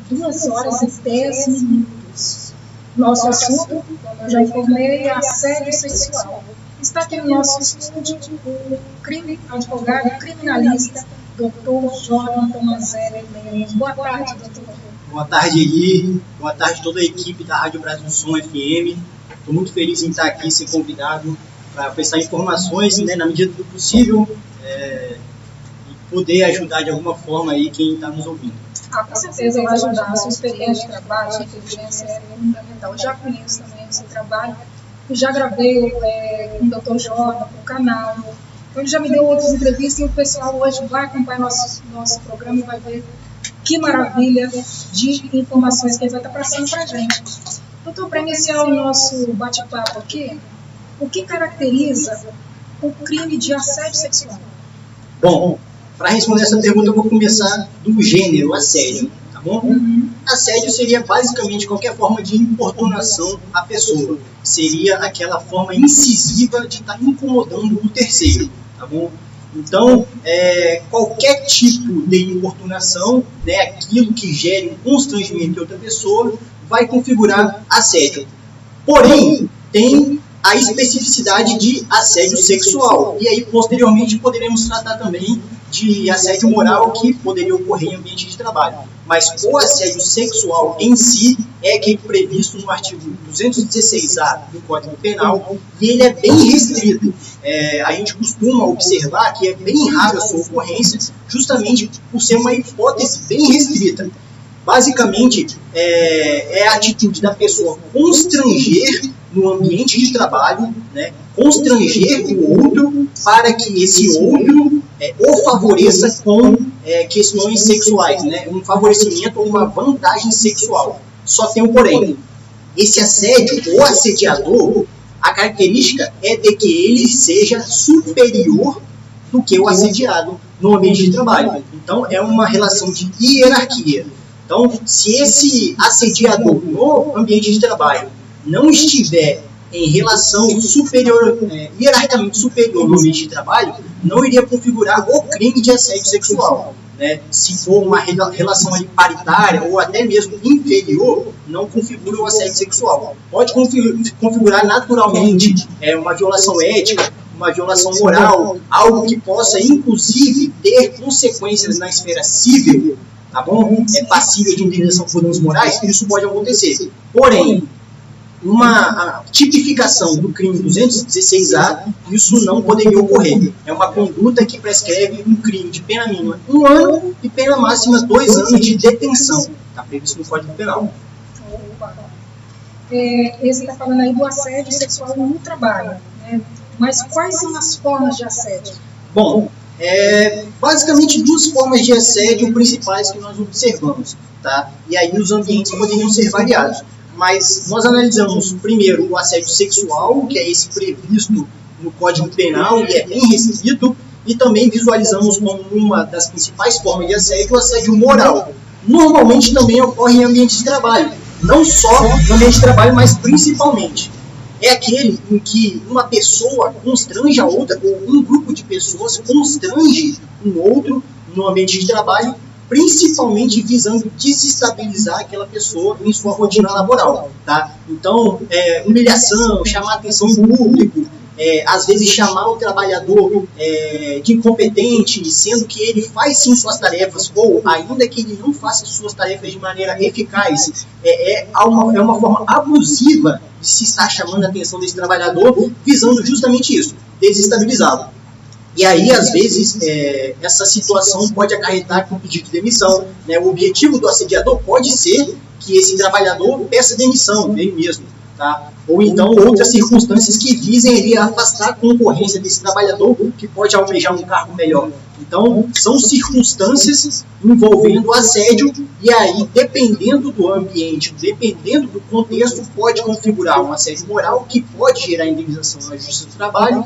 2 horas e 10 minutos. Nosso assunto, como eu já informei, é assédio sexual. Está aqui no nosso estúdio o advogado criminalista, Dr. Jordan Tomazelli Lemos. Boa tarde, doutor. Boa tarde, Eli. Boa tarde a toda a equipe da Rádio Brasil Som FM. Estou muito feliz em estar aqui, ser convidado para prestar informações, na medida do possível, e poder ajudar de alguma forma aí quem está nos ouvindo. Com certeza vai ajudar. A sua experiência de trabalho, a sua inteligência é fundamental. Eu já conheço também o seu trabalho. Eu já gravei com o Dr. Jordan, com o canal. Ele já me deu outras entrevistas e o pessoal hoje vai acompanhar nosso programa e vai ver que maravilha de informações que ele vai estar passando para a gente. Doutor, para iniciar o nosso bate-papo aqui, o que caracteriza o crime de assédio sexual? Bom, para responder essa pergunta, eu vou começar do gênero assédio, tá bom? Assédio seria basicamente qualquer forma de importunação à pessoa. Seria aquela forma incisiva de estar incomodando o terceiro, tá bom? Então, qualquer tipo de importunação, aquilo que gere um constrangimento de outra pessoa, vai configurar assédio. Porém, tem a especificidade de assédio sexual. E aí, posteriormente, poderemos tratar também de assédio moral que poderia ocorrer em ambiente de trabalho. Mas o assédio sexual em si é aquele previsto no artigo 216A do Código Penal e ele é bem restrito. A gente costuma observar que é bem raro a sua ocorrência justamente por ser uma hipótese bem restrita. Basicamente, é a atitude da pessoa constranger no ambiente de trabalho, constranger o outro para que esse outro o favoreça com questões sexuais, um favorecimento ou uma vantagem sexual. Só tem um porém. Esse assédio, o assediador, a característica é de que ele seja superior do que o assediado no ambiente de trabalho. Então, é uma relação de hierarquia. Então, se esse assediador no ambiente de trabalho não estiver em relação superior, hierarquicamente superior no ambiente de trabalho, não iria configurar o crime de assédio sexual. Se for uma relação ali paritária ou até mesmo inferior, não configura o assédio sexual. Pode configurar naturalmente uma violação ética, uma violação moral, algo que possa inclusive ter consequências na esfera civil, tá bom? É passível de indenização por danos morais, isso pode acontecer. Porém, uma tipificação do crime 216A, isso não poderia ocorrer. É uma conduta que prescreve um crime de pena mínima 1 ano e pena máxima 2 anos de detenção. Está previsto no Código Penal. Você está falando aí do assédio sexual no trabalho, mas quais são as formas de assédio? Bom, basicamente 2 formas de assédio principais que nós observamos, tá? E aí os ambientes poderiam ser variados. Mas nós analisamos primeiro o assédio sexual, que é esse previsto no Código Penal e é bem restrito, e também visualizamos como uma das principais formas de assédio o assédio moral. Normalmente também ocorre em ambiente de trabalho, não só no ambiente de trabalho, mas principalmente. É aquele em que uma pessoa constrange a outra, ou um grupo de pessoas constrange um outro no ambiente de trabalho, principalmente visando desestabilizar aquela pessoa em sua rotina laboral, tá? Então, humilhação, chamar atenção em público, às vezes chamar o trabalhador de incompetente, sendo que ele faz sim suas tarefas, ou ainda que ele não faça suas tarefas de maneira eficaz, é uma forma abusiva de se estar chamando a atenção desse trabalhador, visando justamente isso, desestabilizá-lo. E aí, às vezes, essa situação pode acarretar com pedido de demissão. O objetivo do assediador pode ser que esse trabalhador peça demissão dele mesmo, tá? Ou então outras circunstâncias que visem ele afastar a concorrência desse trabalhador que pode almejar um cargo melhor. Então, são circunstâncias envolvendo assédio e aí, dependendo do ambiente, dependendo do contexto, pode configurar um assédio moral que pode gerar indenização na Justiça do Trabalho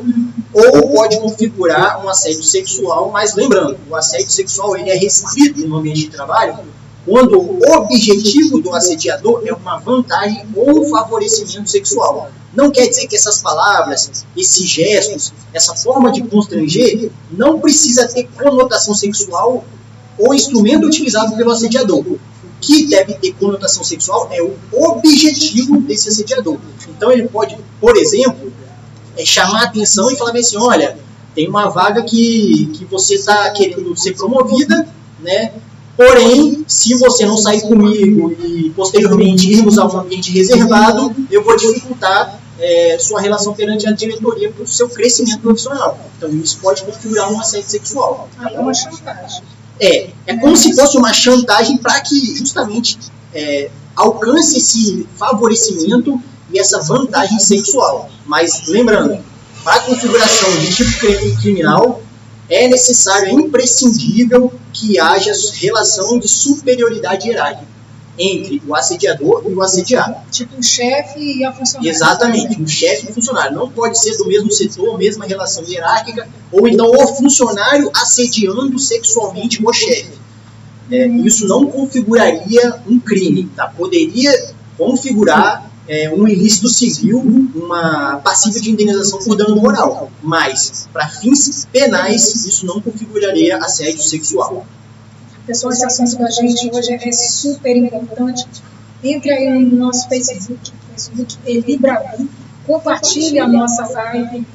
ou pode configurar um assédio sexual, mas lembrando, o assédio sexual ele é restrito no ambiente de trabalho quando o objetivo do assediador é uma vantagem ou um favorecimento sexual. Não quer dizer que essas palavras, esses gestos, essa forma de constranger não precisa ter conotação sexual ou instrumento utilizado pelo assediador. O que deve ter conotação sexual é o objetivo desse assediador. Então ele pode, por exemplo, chamar a atenção e falar bem assim, olha, tem uma vaga que você está querendo ser promovida, né? Porém, se você não sair comigo e posteriormente irmos a um ambiente reservado, eu vou dificultar sua relação perante a diretoria para o seu crescimento profissional. Então isso pode configurar um assédio sexual. É uma chantagem. É como se fosse uma chantagem para que justamente alcance esse favorecimento e essa vantagem sexual. Mas lembrando, para a configuração de tipo criminal, é necessário, é imprescindível que haja relação de superioridade hierárquica entre o assediador e o assediado. Tipo o chefe e a funcionária. Exatamente, o chefe e o funcionário. Não pode ser do mesmo setor, mesma relação hierárquica, ou então o funcionário assediando sexualmente o chefe. Isso não configuraria um crime, tá? Poderia configurar um ilícito civil, uma passível de indenização por dano moral, mas para fins penais isso não configuraria assédio sexual. Pessoal, esse assunto da gente hoje é super importante. Entre aí no nosso Facebook Elibravi, compartilhe a nossa live,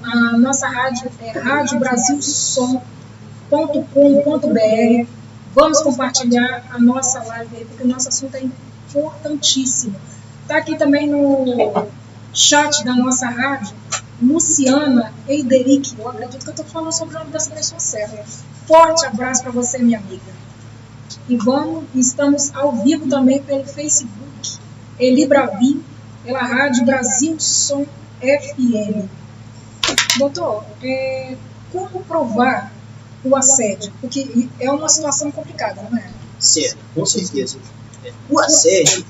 a nossa rádio é radiobrasilsom.com.br. Vamos compartilhar a nossa live aí, porque o nosso assunto é importantíssimo. Está aqui também no chat da nossa rádio, Luciana Eideric. Eu acredito que eu estou falando sobre o nome dessa pessoa certa. Forte abraço para você, minha amiga. E estamos ao vivo também pelo Facebook, Elibravi, pela Rádio Brasil Som FM. Doutor, como provar o assédio? Porque é uma situação complicada, não é? Certo, com certeza. O assédio,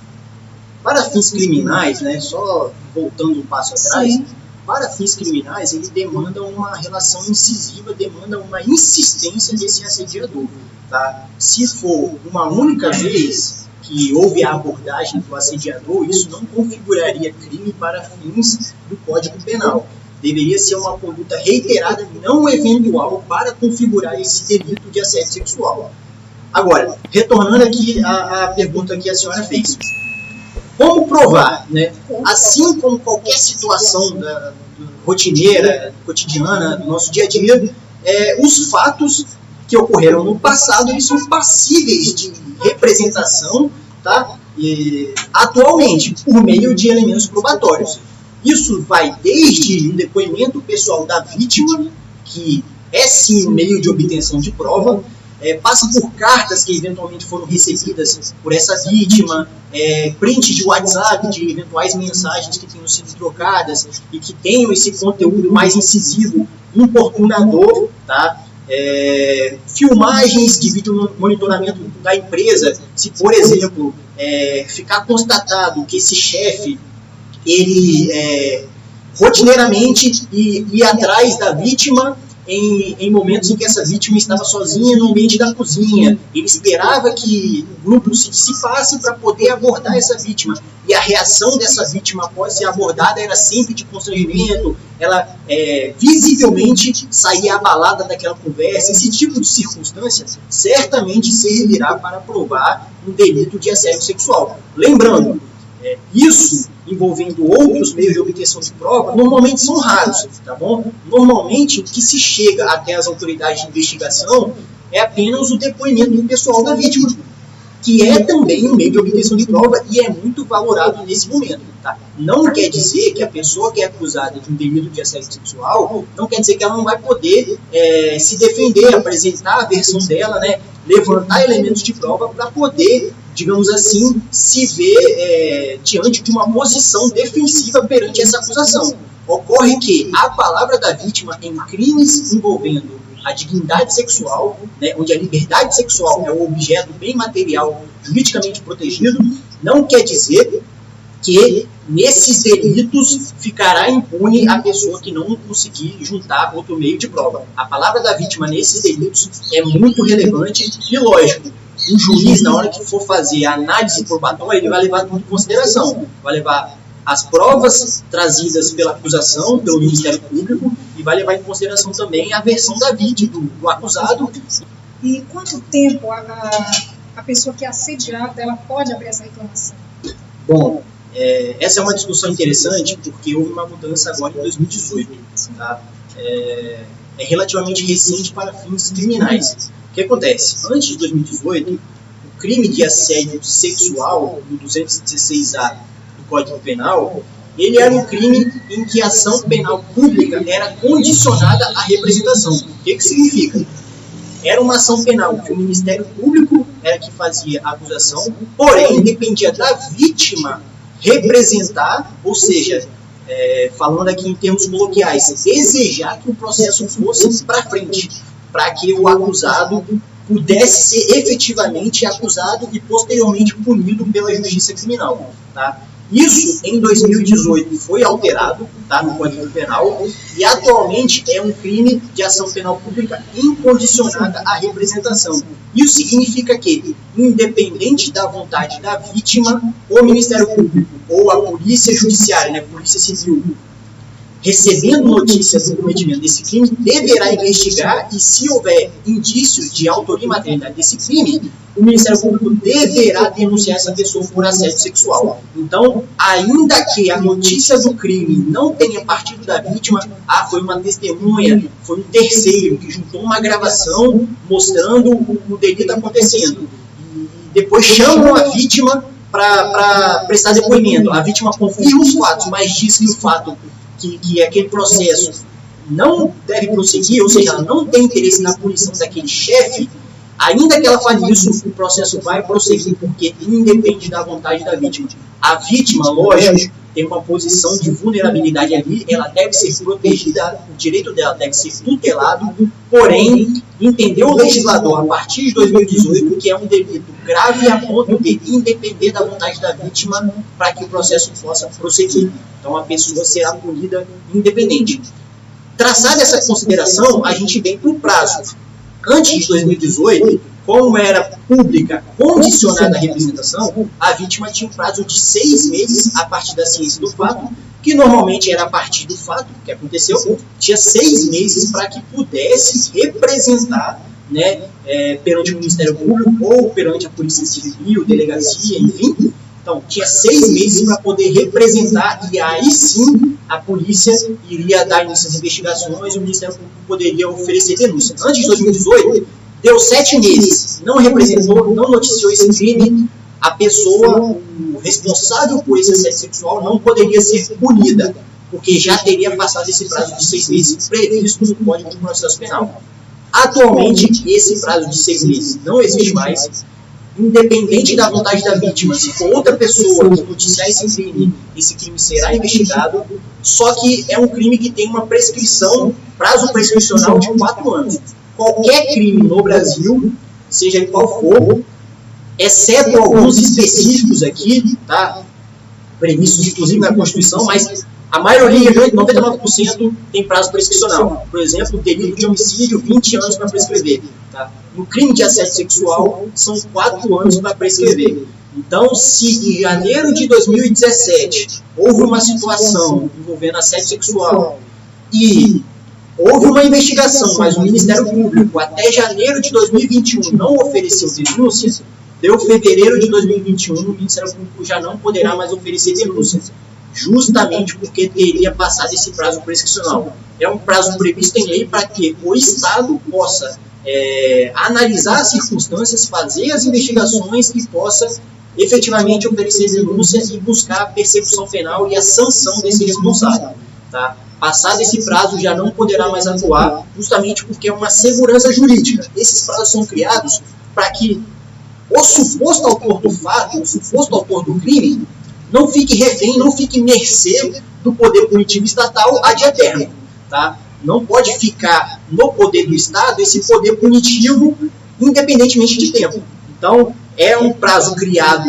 para fins criminais, né, só voltando um passo atrás, sim, para fins criminais, ele demanda uma relação incisiva, demanda uma insistência desse assediador. Tá? Se for uma única vez que houve a abordagem do assediador, isso não configuraria crime para fins do Código Penal. Deveria ser uma conduta reiterada, não eventual, para configurar esse delito de assédio sexual. Agora, retornando aqui à pergunta que a senhora fez. Como provar, né? Assim como qualquer situação rotineira, cotidiana, do nosso dia a dia, os fatos que ocorreram no passado, eles são passíveis de representação, tá? Atualmente, por meio de elementos probatórios. Isso vai desde o depoimento pessoal da vítima, que é sim um meio de obtenção de prova, passa por cartas que eventualmente foram recebidas por essa vítima, print de WhatsApp de eventuais mensagens que tenham sido trocadas e que tenham esse conteúdo mais incisivo, importunador, tá? Filmagens de vídeo monitoramento da empresa, se por exemplo ficar constatado que esse chefe ele rotineiramente ia atrás da vítima em momentos em que essa vítima estava sozinha no ambiente da cozinha. Ele esperava que o grupo se dissipasse para poder abordar essa vítima. E a reação dessa vítima após ser abordada era sempre de constrangimento. Ela visivelmente saía abalada daquela conversa. Esse tipo de circunstância certamente servirá para provar um delito de assédio sexual. Lembrando, isso envolvendo outros meios de obtenção de prova, normalmente são raros, tá bom? Normalmente, o que se chega até as autoridades de investigação é apenas o depoimento pessoal da vítima, que é também um meio de obtenção de prova e é muito valorado nesse momento, tá? Não quer dizer que a pessoa que é acusada de um delito de assédio sexual, não quer dizer que ela não vai poder se defender, apresentar a versão dela, né? Levantar elementos de prova para poder, digamos assim, se ver diante de uma posição defensiva perante essa acusação. Ocorre que a palavra da vítima em crimes envolvendo a dignidade sexual, né, onde a liberdade sexual é o objeto bem material juridicamente protegido, não quer dizer que nesses delitos ficará impune a pessoa que não conseguir juntar outro meio de prova. A palavra da vítima nesses delitos é muito relevante e lógico. O juiz, na hora que for fazer a análise probatória, ele vai levar tudo em consideração. Vai levar as provas trazidas pela acusação, pelo Ministério Público, e vai levar em consideração também a versão da vítima, do acusado. E quanto tempo a pessoa que é assediada, ela pode abrir essa reclamação? Bom, essa é uma discussão interessante porque houve uma mudança agora em 2018. Tá? É relativamente recente para fins criminais. O que acontece? Antes de 2018, o crime de assédio sexual, do 216A do Código Penal, ele era um crime em que a ação penal pública era condicionada à representação. O que significa? Era uma ação penal que o Ministério Público era que fazia a acusação, porém dependia da vítima representar, ou seja, falando aqui em termos coloquiais, desejar que o processo fosse para frente, para que o acusado pudesse ser efetivamente acusado e posteriormente punido pela justiça criminal. Tá? Isso, em 2018, foi alterado, tá, no Código Penal, e atualmente é um crime de ação penal pública incondicionada à representação. Isso significa que, independente da vontade da vítima, o Ministério Público ou a Polícia Judiciária, né, Polícia Civil, recebendo notícias do cometimento desse crime, deverá investigar e, se houver indícios de autoria e materialidade desse crime, o Ministério Público deverá denunciar essa pessoa por assédio sexual. Então, ainda que a notícia do crime não tenha partido da vítima, foi uma testemunha, foi um terceiro que juntou uma gravação mostrando o delito acontecendo. E depois chamam a vítima para prestar depoimento. A vítima confirma os fatos, mas diz que o fato que aquele processo não deve prosseguir, ou seja, ela não tem interesse na punição daquele chefe, ainda que ela fale isso, o processo vai prosseguir, porque independe da vontade da vítima. A vítima, lógico, tem uma posição de vulnerabilidade ali, ela deve ser protegida, o direito dela deve ser tutelado, porém, entendeu o legislador, a partir de 2018, que é um delito grave a ponto de independer da vontade da vítima para que o processo possa prosseguir. Então, a pessoa será punida independente. Traçada essa consideração, a gente vem para o prazo. Antes de 2018, como era pública, condicionada à representação, a vítima tinha um prazo de 6 meses a partir da ciência do fato, que normalmente era a partir do fato que aconteceu, tinha 6 meses para que pudesse representar, né, perante o Ministério Público ou perante a Polícia Civil, delegacia, enfim. Então, tinha 6 meses para poder representar e aí sim a polícia iria dar início às investigações e o Ministério Público poderia oferecer denúncia. Antes de 2018, deu 7 meses, não representou, não noticiou esse crime, a pessoa, o responsável por esse assédio sexual não poderia ser punida, porque já teria passado esse prazo de 6 meses previsto no Código de Processo Penal. Atualmente, esse prazo de 6 meses não existe mais. Independente da vontade da vítima, se for outra pessoa que noticiar esse crime será investigado, só que é um crime que tem uma prescrição, prazo prescricional de 4 anos. Qualquer crime no Brasil, seja ele qual for, exceto alguns específicos aqui, tá, previstos inclusive na Constituição, mas a maioria, 99%, tem prazo prescricional. Por exemplo, o delito de homicídio, 20 anos para prescrever. Tá? No crime de assédio sexual, são 4 anos para prescrever. Então, se em janeiro de 2017 houve uma situação envolvendo assédio sexual e houve uma investigação, mas o Ministério Público até janeiro de 2021 não ofereceu denúncias, deu fevereiro de 2021, o Ministério Público já não poderá mais oferecer denúncias, justamente porque teria passado esse prazo prescricional. É um prazo previsto em lei para que o Estado possa analisar as circunstâncias, fazer as investigações e possa efetivamente oferecer denúncias e buscar a persecução penal e a sanção desse responsável. Tá? Passado esse prazo, já não poderá mais atuar, justamente porque é uma segurança jurídica. Esses prazos são criados para que o suposto autor do fato, o suposto autor do crime, não fique refém, não fique mercê do poder punitivo estatal ad eterno. Tá? Não pode ficar no poder do Estado esse poder punitivo independentemente de tempo. Então, é um prazo criado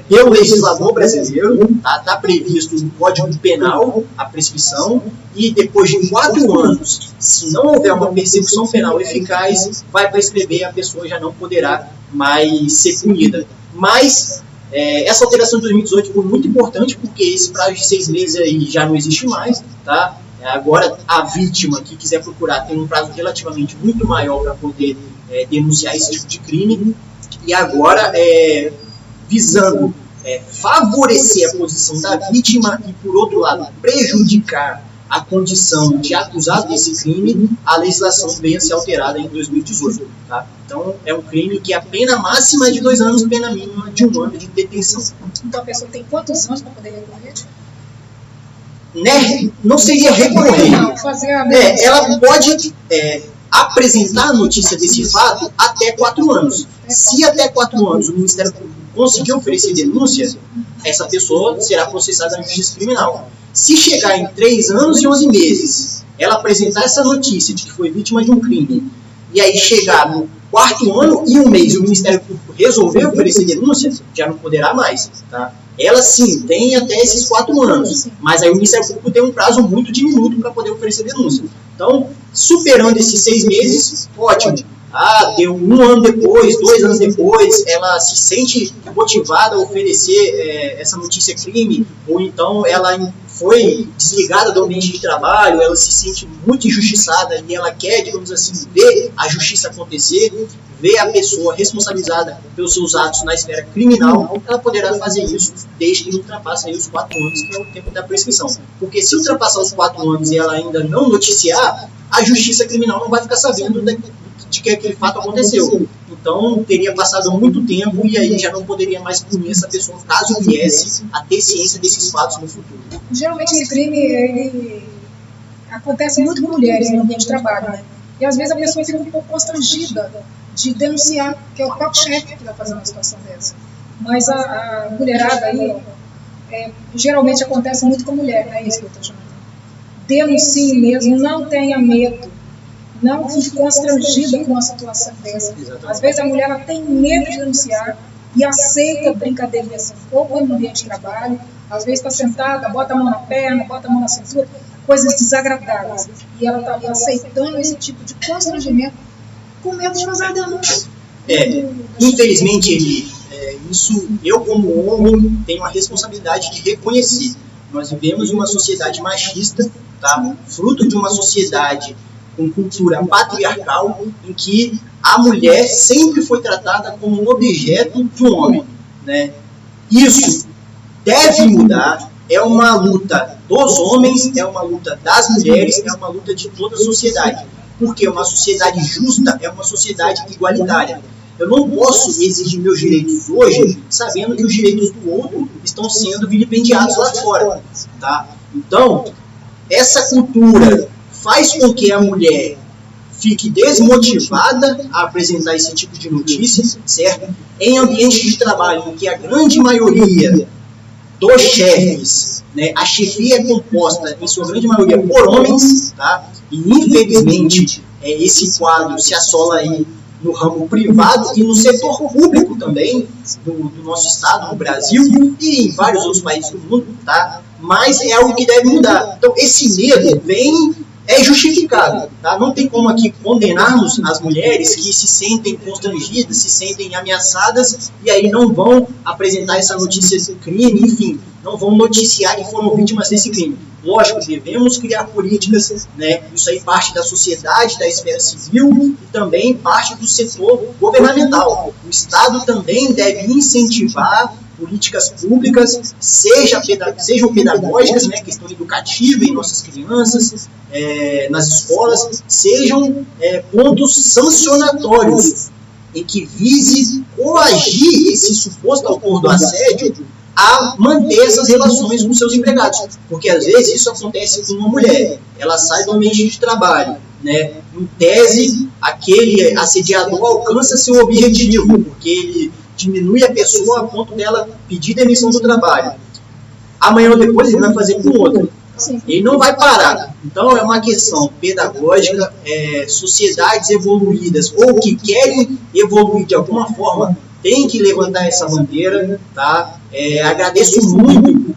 pelo legislador brasileiro, está previsto no Código Penal a prescrição, e depois de 4 anos, se não houver uma persecução penal eficaz, vai prescrever, a pessoa já não poderá mais ser punida. Mas essa alteração de 2018 foi muito importante, porque esse prazo de 6 meses aí já não existe mais, tá? Agora, a vítima que quiser procurar tem um prazo relativamente muito maior para poder denunciar esse tipo de crime. E agora, visando favorecer a posição da vítima e, por outro lado, prejudicar a condição de acusado desse crime, a legislação venha a ser alterada em 2018. Tá? Então, é um crime que a pena máxima é de 2 anos, pena mínima de 1 ano de detenção. Então, a pessoa tem quantos anos para poder recorrer? Né? Não seria recorrer. Ela pode apresentar a notícia desse fato até 4 anos. Se até 4 anos o Ministério Público conseguir oferecer denúncia, essa pessoa será processada na justiça criminal. Se chegar em 3 anos e 11 meses, ela apresentar essa notícia de que foi vítima de um crime, e aí chegar no 4º ano e 1 mês e o Ministério Público resolver oferecer denúncia, já não poderá mais. Tá? Ela sim tem até esses 4 anos, mas aí o Ministério Público tem um prazo muito diminuto para poder oferecer denúncia. Então, superando esses 6 meses, ótimo. Deu 1 ano depois, 2 anos depois, ela se sente motivada a oferecer essa notícia crime, ou então ela foi desligada do ambiente de trabalho, ela se sente muito injustiçada e ela quer, digamos assim, ver a justiça acontecer, ver a pessoa responsabilizada pelos seus atos na esfera criminal, ela poderá fazer isso desde que não ultrapasse aí os 4 anos, que é o tempo da prescrição. Porque se ultrapassar os 4 anos e ela ainda não noticiar, a justiça criminal não vai ficar sabendo de que aquele fato aconteceu. Então, teria passado muito tempo e aí já não poderia mais punir essa pessoa caso viesse a ter ciência desses fatos no futuro. Geralmente, esse crime ele acontece muito com mulheres no ambiente de trabalho, né? E às vezes a pessoa fica um pouco constrangida de denunciar, que é o próprio chefe que está fazendo uma situação dessa. Mas a mulherada aí, geralmente acontece muito com mulher, não é isso que eu estou chamando? Denuncie mesmo, não tenha medo. Não fique constrangida com uma situação dessa. Exatamente. Às vezes a mulher ela tem medo de denunciar e aceita brincadeirinhas pouco no ambiente de trabalho. Às vezes está sentada, bota a mão na perna, bota a mão na cintura, coisas desagradáveis. E ela está ali aceitando esse tipo de constrangimento com medo de fazer a denúncia. Infelizmente, isso eu como homem tenho a responsabilidade de reconhecer. Nós vivemos em uma sociedade machista, tá? Fruto de uma sociedade com cultura patriarcal, em que a mulher sempre foi tratada como um objeto de um homem. Né? Isso deve mudar, é uma luta dos homens, é uma luta das mulheres, é uma luta de toda a sociedade. Porque uma sociedade justa é uma sociedade igualitária. Eu não posso exigir meus direitos hoje, sabendo que os direitos do outro estão sendo vilipendiados lá fora. Tá? Então, essa cultura faz com que a mulher fique desmotivada a apresentar esse tipo de notícia, certo? Em ambiente de trabalho em que a grande maioria dos chefes, né, a chefia é composta, em sua grande maioria, por homens, tá? E infelizmente esse quadro se assola aí no ramo privado e no setor público também, do nosso estado, no Brasil e em vários outros países do mundo, tá? Mas é algo que deve mudar. Então esse medo é justificado, tá? Não tem como aqui condenarmos as mulheres que se sentem constrangidas, se sentem ameaçadas e aí não vão apresentar essa notícia de crime, enfim, não vão noticiar que foram vítimas desse crime. Lógico, devemos criar políticas, né? Isso aí parte da sociedade, da esfera civil e também parte do setor governamental. O Estado também deve incentivar políticas públicas, sejam pedagógicas, né, questão educativa em nossas crianças, nas escolas, sejam pontos sancionatórios em que vise coagir esse suposto autor do assédio a manter essas relações com seus empregados. Porque às vezes isso acontece com uma mulher, ela sai do ambiente de trabalho, né, em tese, aquele assediador alcança seu objetivo, porque ele diminui a pessoa a ponto dela pedir demissão do trabalho. Amanhã ou depois ele vai fazer com outra. Ele não vai parar. Então é uma questão pedagógica, sociedades evoluídas ou que querem evoluir de alguma forma tem que levantar essa bandeira. Tá? Agradeço muito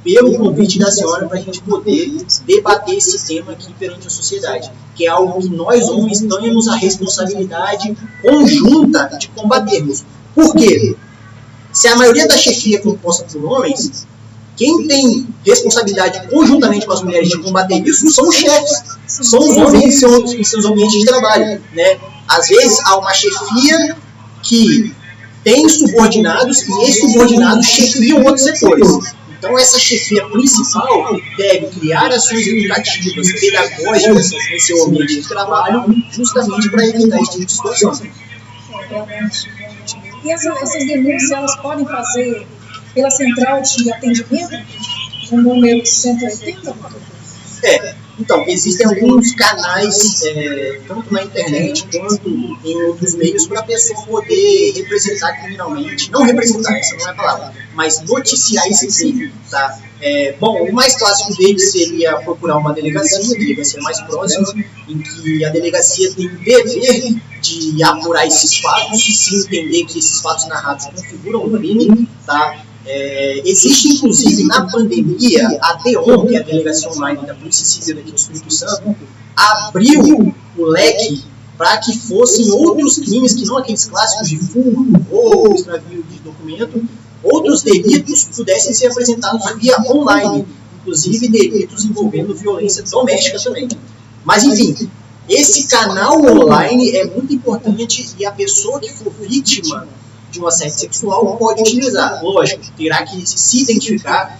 pelo convite da senhora para a gente poder debater esse tema aqui perante a sociedade, que é algo que nós homens temos a responsabilidade conjunta de combatermos. Por quê? Se a maioria da chefia é composta por homens, quem tem responsabilidade conjuntamente com as mulheres de combater isso são os chefes, são os homens em seus ambientes de trabalho. Né? Às vezes há uma chefia que tem subordinados e esses subordinados chefiam outros setores. Então, essa chefia principal deve criar ações educativas, pedagógicas em seu ambiente de trabalho, justamente para evitar esse tipo de situação. Realmente. E essas denúncias, elas podem fazer pela central de atendimento, no número 180? Então, existem alguns canais, tanto na internet quanto em outros meios, para a pessoa poder representar criminalmente, não representar, essa não é a palavra, mas noticiar esse crime, tá? Bom, o mais clássico dele seria procurar uma delegacia, a delegacia mais próxima, em que a delegacia tem o dever de apurar esses fatos, se entender que esses fatos narrados configuram um crime, tá? Existe, inclusive, na pandemia, a DEON, que é a Delegacia Online da Polícia Civil aqui do Espírito Santo, abriu o leque para que fossem outros crimes, que não aqueles clássicos de furto, roubo, extravio de documento, outros delitos pudessem ser apresentados via online, inclusive delitos envolvendo violência doméstica também. Mas, enfim, esse canal online é muito importante e a pessoa que for vítima de um assédio sexual pode utilizar. Lógico, terá que se identificar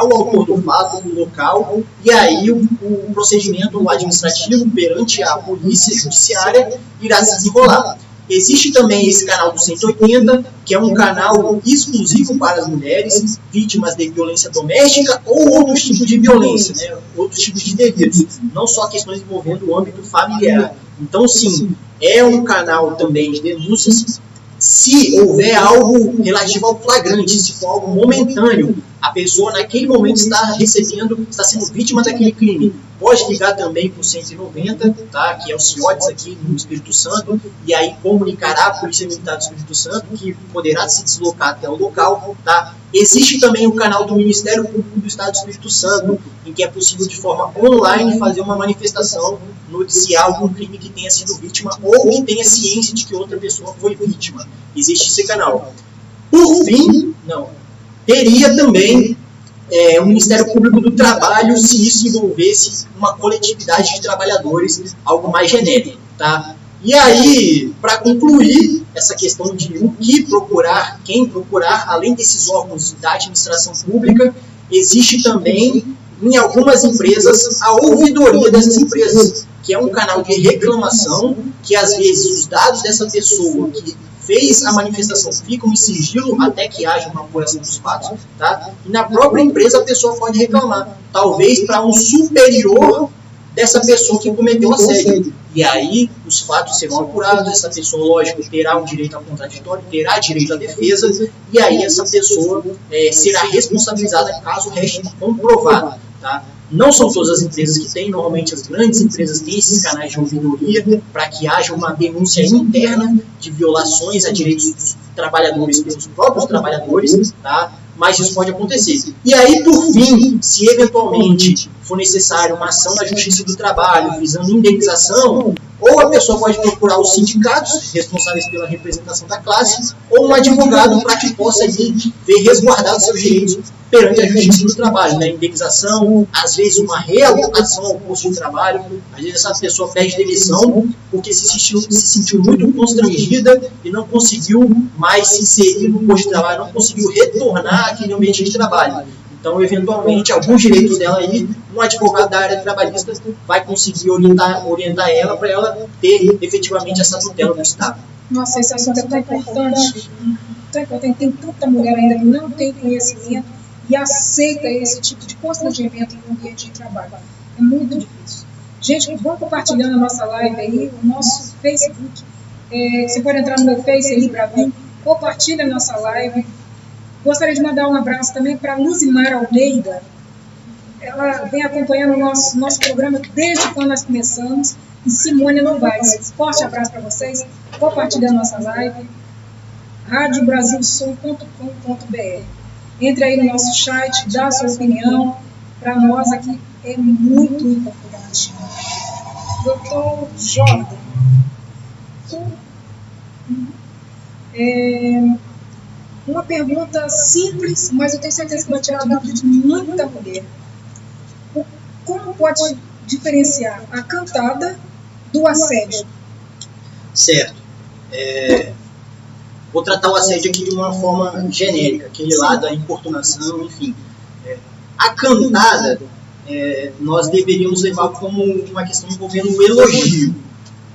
o autor do fato, o local, e aí o procedimento administrativo perante a polícia judiciária irá se desenrolar. Existe também esse canal do 180, que é um canal exclusivo para as mulheres vítimas de violência doméstica ou outros tipos de violência, né? Outros tipos de delitos, não só questões envolvendo o âmbito familiar. Então, sim, é um canal também de denúncias. Se houver algo relativo ao flagrante, se for algo momentâneo, a pessoa naquele momento está sendo vítima daquele crime. Pode ligar também para o 190, tá? Que é o CIODES aqui no Espírito Santo, e aí comunicará a Polícia Militar do Espírito Santo, que poderá se deslocar até o local. Tá? Existe também o canal do Ministério Público do Estado do Espírito Santo, em que é possível de forma online fazer uma manifestação, noticiar algum crime que tenha sido vítima ou que tenha ciência de que outra pessoa foi vítima. Existe esse canal. Por fim, teria também o Ministério Público do Trabalho, se isso envolvesse uma coletividade de trabalhadores, algo mais genérico. Tá? E aí, para concluir essa questão de o que procurar, quem procurar, além desses órgãos da administração pública, existe também, em algumas empresas, a ouvidoria dessas empresas, que é um canal de reclamação, que às vezes os dados dessa pessoa que fez a manifestação ficam em sigilo até que haja uma apuração dos fatos, tá? E na própria empresa a pessoa pode reclamar, talvez para um superior dessa pessoa que cometeu o assédio. E aí os fatos serão apurados, essa pessoa, lógico, terá um direito ao contraditório, terá direito à defesa, e aí essa pessoa será responsabilizada caso reste comprovado. Tá? Não são todas as empresas que têm, normalmente as grandes empresas têm esses canais de ouvidoria para que haja uma denúncia interna de violações a direitos dos trabalhadores pelos próprios trabalhadores, tá? Mas isso pode acontecer. E aí, por fim, se eventualmente for necessário uma ação na Justiça do Trabalho visando indenização, ou a pessoa pode procurar os sindicatos responsáveis pela representação da classe, ou um advogado para que possa ver resguardados seus direitos perante a Justiça do Trabalho, né? Indenização, às vezes uma realocação ao posto de trabalho, às vezes essa pessoa pede demissão porque se sentiu muito constrangida e não conseguiu mais se inserir no posto de trabalho, não conseguiu retornar àquele ambiente de trabalho. Então, eventualmente, alguns direitos dela aí, um advogado da área trabalhista vai conseguir orientar ela para ela ter efetivamente essa tutela do Estado. Nossa, esse assunto é tão importante. Tem tanta mulher ainda que não tem conhecimento e aceita esse tipo de constrangimento no ambiente de trabalho. É muito difícil. Gente, vamos compartilhando a nossa live aí, o nosso Facebook. Você pode entrar no meu Face ali para mim, compartilha a nossa live. Gostaria de mandar um abraço também para Luzimar Almeida. Ela vem acompanhando o nosso programa desde quando nós começamos. E Simone Novaes. Forte abraço para vocês. Compartilhando a nossa live. radiobrasilsul.com.br. Entre aí no nosso chat, dá a sua opinião. Para nós aqui é muito importante. Doutor Jordan. Uma pergunta simples, mas eu tenho certeza que vai tirar a dúvida de muita mulher. Como pode diferenciar a cantada do assédio? Certo. vou tratar o assédio aqui de uma forma genérica, aquele lá da importunação, enfim. A cantada, nós deveríamos levar como uma questão envolvendo o elogio.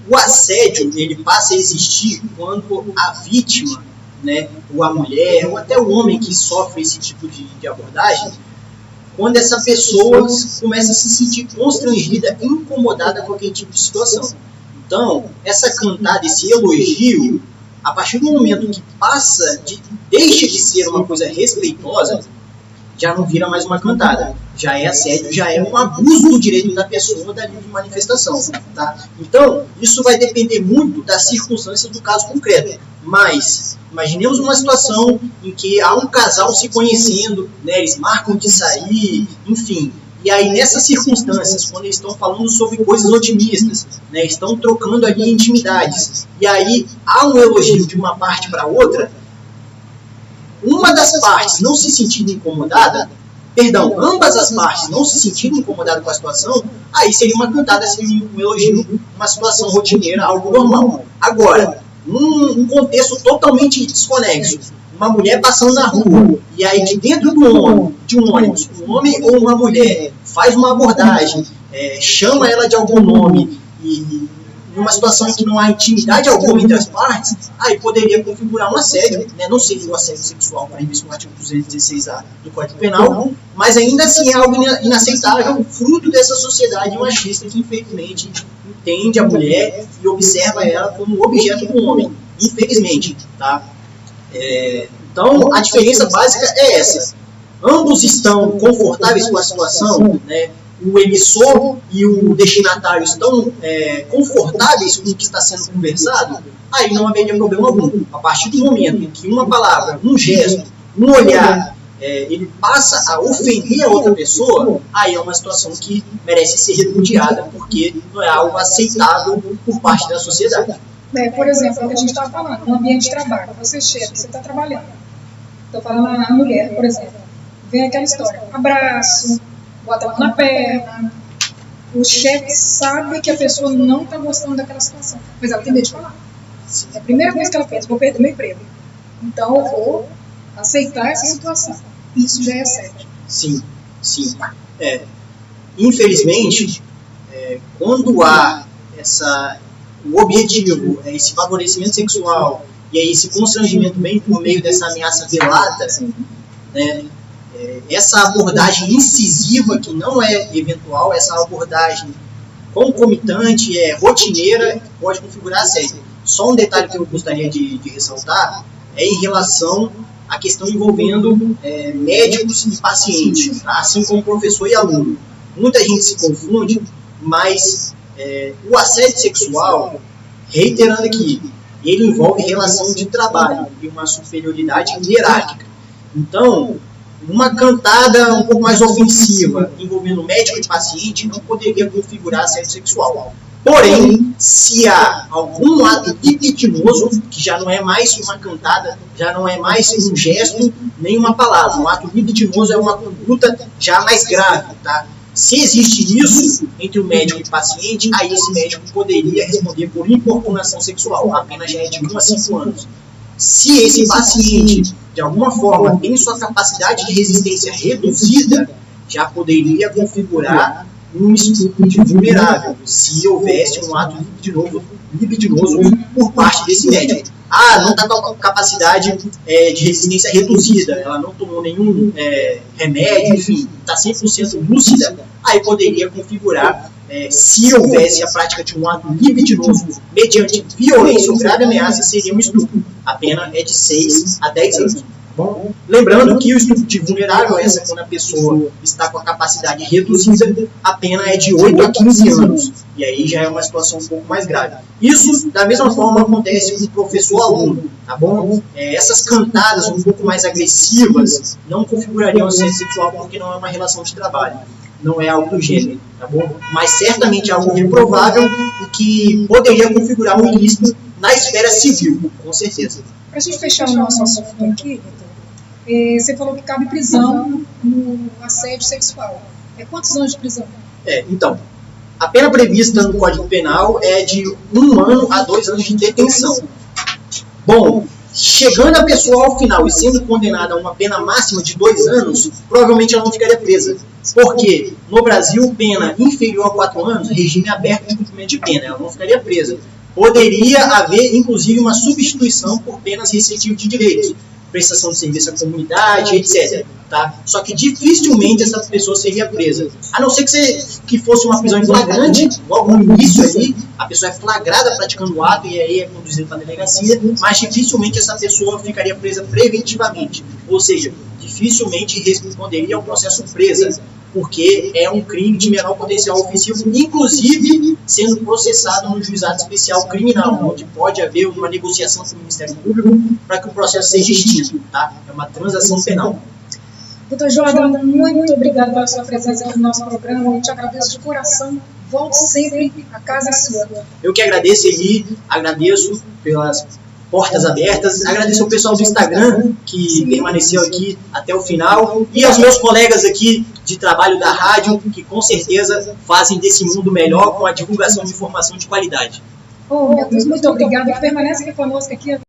O assédio, ele passa a existir quando a vítima, né, ou a mulher, ou até o homem que sofre esse tipo de abordagem, quando essa pessoa começa a se sentir constrangida, incomodada com aquele tipo de situação. Então, essa cantada, esse elogio, a partir do momento que deixa de ser uma coisa respeitosa, já não vira mais uma cantada. Já é assédio, já é um abuso do direito da pessoa da livre manifestação. Tá? Então, isso vai depender muito das circunstâncias do caso concreto. Mas, imaginemos uma situação em que há um casal se conhecendo, né, eles marcam de sair, enfim. E aí, nessas circunstâncias, quando eles estão falando sobre coisas otimistas, né, estão trocando ali intimidades, e aí há um elogio de uma parte para outra, uma das partes não se sentindo incomodada, ambas as partes não se sentindo incomodadas com a situação, aí seria uma cantada, seria um elogio, uma situação rotineira, algo normal. Agora, num contexto totalmente desconexo, uma mulher passando na rua, e aí de dentro de um ônibus, um homem ou uma mulher faz uma abordagem, chama ela de algum nome, e numa situação em que não há intimidade alguma entre as partes, aí poderia configurar um assédio, né? Não seria um assédio sexual previsto no artigo 216A do Código Penal, mas ainda assim é algo inaceitável, fruto dessa sociedade machista que infelizmente entende a mulher e observa ela como objeto do homem, infelizmente. Tá? Então, a diferença básica é essa. Ambos estão confortáveis com a situação, né? O emissor e o destinatário estão confortáveis com o que está sendo conversado, aí não haveria problema algum. A partir do momento em que uma palavra, um gesto, um olhar, ele passa a ofender a outra pessoa, aí é uma situação que merece ser repudiada, porque não é algo aceitável por parte da sociedade. Por exemplo, o que a gente estava falando, no ambiente de trabalho, você chega, você está trabalhando. Estou falando a mulher, por exemplo. Vem aquela história, abraço, bota a mão na perna. O chefe sabe que a pessoa não está gostando daquela situação, mas ela tem medo de falar. É a primeira coisa que ela pensa, vou perder meu emprego. Então eu vou aceitar essa situação. Isso já é assédio. Sim. Infelizmente, quando há o objetivo, esse favorecimento sexual, e aí esse constrangimento bem por meio dessa ameaça velada, né, essa abordagem incisiva, que não é eventual, essa abordagem concomitante, rotineira, pode configurar assédio. Só um detalhe que eu gostaria de ressaltar é em relação à questão envolvendo médicos e pacientes, tá? Assim como professor e aluno. Muita gente se confunde, mas o assédio sexual, reiterando aqui, ele envolve relação de trabalho e uma superioridade hierárquica. Então, uma cantada um pouco mais ofensiva envolvendo médico e paciente não poderia configurar assédio sexual. Porém, se há algum ato libidinoso, que já não é mais uma cantada, já não é mais um gesto, nem uma palavra. Um ato libidinoso é uma conduta já mais grave. Tá? Se existe isso entre o médico e o paciente, aí esse médico poderia responder por importunação sexual. A pena já é de 1 a 5 anos. Se esse paciente, de alguma forma, tem sua capacidade de resistência reduzida, já poderia configurar um estupro de vulnerável, se houvesse um ato libidinoso por parte desse médico. Não está com capacidade de resistência reduzida, ela não tomou nenhum remédio, enfim, está 100% lúcida, aí poderia configurar, se houvesse a prática de um ato libidinoso mediante violência ou grave ameaça, seria um estupro. A pena é de 6 a 10 anos. Bom, lembrando que o estupro de vulnerável, quando a pessoa está com a capacidade reduzida, a pena é de 8 a 15 anos. E aí já é uma situação um pouco mais grave. Isso, da mesma forma, acontece com o professor-aluno, tá bom? Essas cantadas um pouco mais agressivas não configurariam assédio sexual porque não é uma relação de trabalho. Não é algo do gênero, tá bom? Mas certamente é algo reprovável e que poderia configurar um ilícito na esfera civil, com certeza. Para a gente fechar o nosso assunto aqui, você falou que cabe prisão no assédio sexual. Quantos anos de prisão? Então, a pena prevista no Código Penal é de 1 ano a 2 anos de detenção. Bom, chegando a pessoa ao final e sendo condenada a uma pena máxima de 2 anos, provavelmente ela não ficaria presa. Porque no Brasil, pena inferior a 4 anos, regime aberto de cumprimento de pena, ela não ficaria presa. Poderia haver, inclusive, uma substituição por penas restritivas de direitos, prestação de serviço à comunidade, etc. Tá? Só que dificilmente essa pessoa seria presa. A não ser que fosse uma prisão em flagrante, logo no início ali, a pessoa é flagrada praticando o ato e aí é conduzida para a delegacia, mas dificilmente essa pessoa ficaria presa preventivamente. Ou seja, dificilmente responderia ao processo presa, porque é um crime de menor potencial ofensivo, inclusive sendo processado no juizado especial criminal, onde pode haver uma negociação com o Ministério Público para que o processo seja extinto. Tá? É uma transação penal. Doutor Jordan, muito obrigado pela sua presença aqui no nosso programa. Eu te agradeço de coração. Volte sempre, a casa é sua. Eu que agradeço, Eli, agradeço pelas portas abertas, agradeço ao pessoal do Instagram que permaneceu aqui até o final e aos meus colegas aqui de trabalho da rádio que com certeza fazem desse mundo melhor com a divulgação de informação de qualidade. Oh, meu Deus, muito obrigado. Permanece aqui conosco aqui.